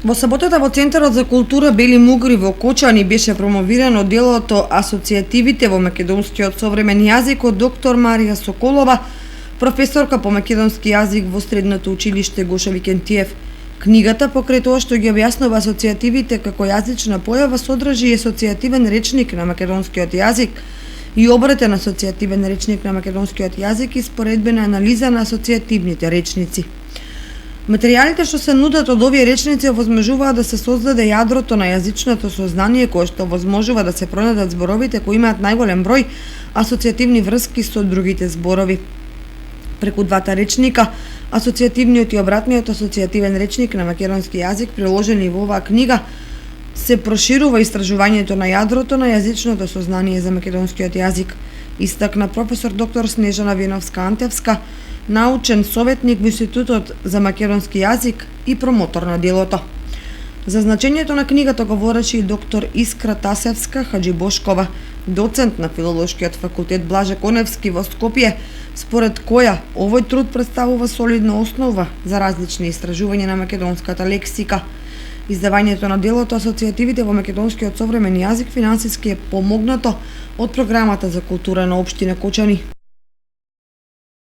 Во саботата во Центарот за култура Бели Мугри во Кочани беше промовирано делото Асоцијативите во македонскиот современ јазик од доктор Марија Соколова, професорка по македонски јазик во Средното училиште Гоша Викентиев. Книгата, покрај тоа што ги објаснува асоцијативите како јазична појава, содржи асоцијативен речник на македонскиот јазик и обратен асоцијативен речник на македонскиот јазик и споредбена анализа на асоцијативните речници. Материјалите што се нудат од овие речници овозможуваат да се создаде јадрото на јазичното сознание кое што овозможува да се пронајдат зборовите кои имаат најголем број асоцијативни врски со другите зборови. Преку двата речника, асоцијативниот и обратниот асоцијативен речник на македонски јазик, приложени во оваа книга, се проширува истражувањето на јадрото на јазичното сознание за македонскиот јазик, истакна професор доктор Снежана Виновска-Антевска, научен советник во Институтот за македонски јазик и промотор на делото. За значењето на книгата говореше и доктор Искра Тасевска Хаџибошкова, доцент на Филолошкиот факултет Блаже Коневски во Скопје, според која овој труд представува солидна основа за различни истражувања на македонската лексика. Издавањето на делото Асоцијативите во македонскиот современ јазик финансиски е помогнато од програмата за култура на општина Кочани.